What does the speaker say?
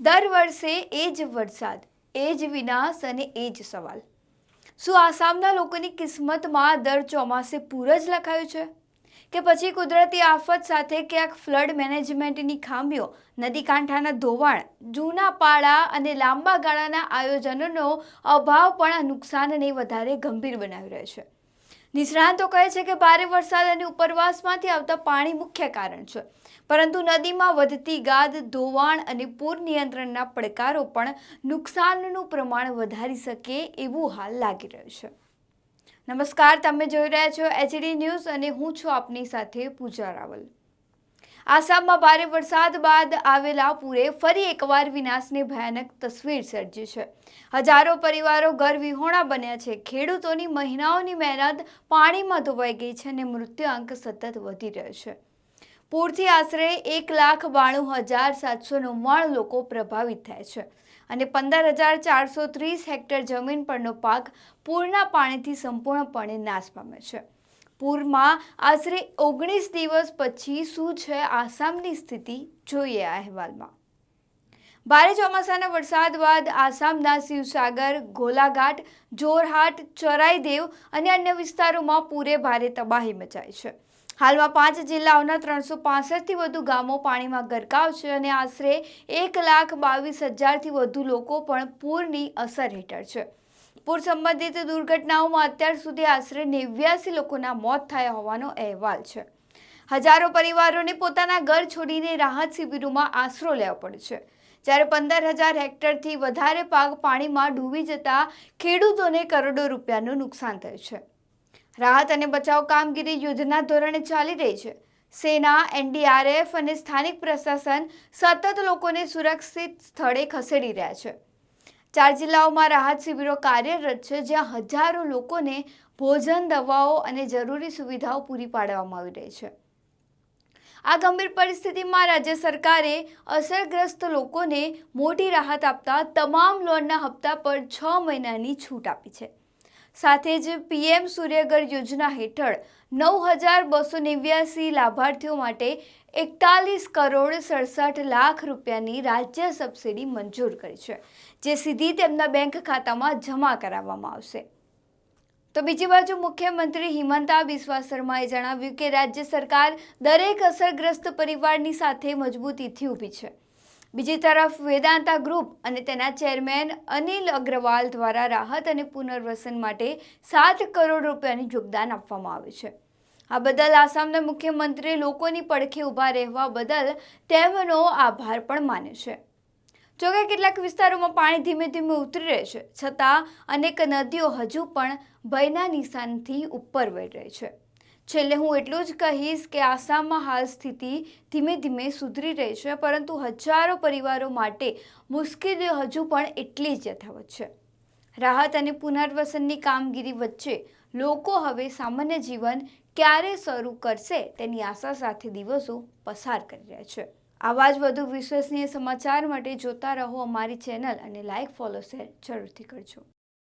દર વર્ષે એ જ વરસાદ, એ જ વિનાશ અને એ જ સવાલ. શું આસામના લોકોની કિસ્મતમાં દર ચોમાસે પૂર જ લખાયું છે? કે પછી કુદરતી આફત સાથે ક્યાંક ફ્લડ મેનેજમેન્ટની ખામીઓ, નદી કાંઠાના ધોવાણ, જૂના પાળા અને લાંબા ગાળાના આયોજનનો અભાવ પણ આ નુકસાનને વધારે ગંભીર બનાવી રહ્યો છે? નિષ્ણાતો કહે છે કે ભારે વરસાદ અને ઉપરવાસમાંથી આવતા પાણી મુખ્ય કારણ છે, પરંતુ નદીમાં વધતી ગાદ, ધોવાણ અને પૂર નિયંત્રણના પડકારો પણ નુકસાનનું પ્રમાણ વધારી શકે એવું હાલ લાગી રહ્યું છે. નમસ્કાર, તમે જોઈ રહ્યા છો HD ન્યૂઝ અને હું છું આપની સાથે પૂજા રાવલ. આસામમાં ભારે વરસાદ બાદ આવેલા પૂરે ફરી એકવાર વિનાશની ભયાનક તસવીર સર્જી છે. હજારો પરિવારો ઘર વિહોણા બન્યા છે. ખેડૂતોની મહિનાઓની મહેનત પાણીમાં ધોવાઈ ગઈ છે અને મૃત્યુઆંક સતત વધી રહ્યો છે. પૂરથી આશરે 1,92,799 લોકો પ્રભાવિત થયા છે અને 15,430 હેક્ટર જમીન પરનો પાક પૂરના પાણીથી સંપૂર્ણપણે નાશ પામ્યો છે. પૂરમાં આશરે 19 દિવસ પછી શું છે આસામની સ્થિતિ, જોઈએ આ અહેવાલમાં. ભારે ચોમાસાના વરસાદ બાદ આસામના શિવસાગર, ગોલાઘાટ, જોરહાટ, ચરાઈદેવ અને અન્ય વિસ્તારોમાં પૂરે ભારે તબાહી મચાઈ છે. હાલમાં 5 જિલ્લાઓના 365થી વધુ ગામો પાણીમાં ગરકાવ છે અને આશરે 1,22,000થી વધુ લોકો પણ પૂરની અસર હેઠળ છે. પૂર સંબંધિત દુર્ઘટનાઓમાં અત્યાર સુધી આશરે 89 લોકોના મોત થયા હોવાનો અહેવાલ છે. હજારો પરિવારોને પોતાના ઘર છોડીને રાહત શિબિરોમાં આશરો લેવો પડે છે, જ્યારે 15,000 હેક્ટરથી વધારે પાક પાણીમાં ડૂબી જતા ખેડૂતોને કરોડો રૂપિયાનું નુકસાન થયું છે. રાહત અને બચાવ કામગીરી યુદ્ધના ધોરણે ચાલી રહી છે. સેના, NDRF અને સ્થાનિક પ્રશાસન સતત લોકોને સુરક્ષિત સ્થળે ખસેડી રહ્યા છે. 4 જિલ્લાઓમાં રાહત શિબિરો કાર્યરત છે, જ્યાં હજારો લોકોને ભોજન, દવાઓ અને જરૂરી સુવિધાઓ પૂરી પાડવામાં આવી રહી છે. આ ગંભીર પરિસ્થિતિમાં રાજ્ય સરકારે અસરગ્રસ્ત લોકોને મોટી રાહત આપતા તમામ લોનના હપ્તા પર 6 મહિનાની છૂટ આપી છે. સાથે જ PM સૂર્યઘર યોજના હેઠળ 9,289 લાભાર્થીઓ માટે 41,67,00,000 રૂપિયાની રાજ્ય સબસિડી મંજૂર કરી છે, જે સીધી તેમના બેંક ખાતામાં જમા કરાવવામાં આવશે. તો બીજી બાજુ મુખ્યમંત્રી હિમંતા બિસ્વા શર્માએ જણાવ્યું કે રાજ્ય સરકાર દરેક અસરગ્રસ્ત પરિવારની સાથે મજબૂતીથી ઊભી છે. બીજી તરફ વેદાંતા ગ્રુપ અને તેના ચેરમેન અનિલ અગ્રવાલ દ્વારા રાહત અને પુનર્વસન માટે 7 કરોડ રૂપિયાનું યોગદાન આપવામાં આવ્યું છે. આ બદલ આસામના મુખ્યમંત્રીએ લોકોની પડખે ઊભા રહેવા બદલ તેમનો આભાર પણ માન્યો છે. જોકે કેટલાક વિસ્તારોમાં પાણી ધીમે ધીમે ઉતરી રહે છે, છતાં અનેક નદીઓ હજુ પણ ભયના નિશાનથી ઉપર વહી રહી છે. છેલ્લે હું એટલું જ કહીશ કે આસામમાં હાલ સ્થિતિ ધીમે ધીમે સુધરી રહી છે, પરંતુ હજારો પરિવારો માટે મુશ્કેલીઓ હજુ પણ એટલી જ યથાવત છે. રાહત અને પુનર્વસનની કામગીરી વચ્ચે લોકો હવે સામાન્ય જીવન ક્યારે શરૂ કરશે તેની આશા સાથે દિવસો પસાર કરી રહ્યા છે. આવા જ વધુ વિશ્વસનીય સમાચાર માટે જોતા રહો અમારી ચેનલ અને લાઇક, ફોલો, શેર જરૂરથી કરજો.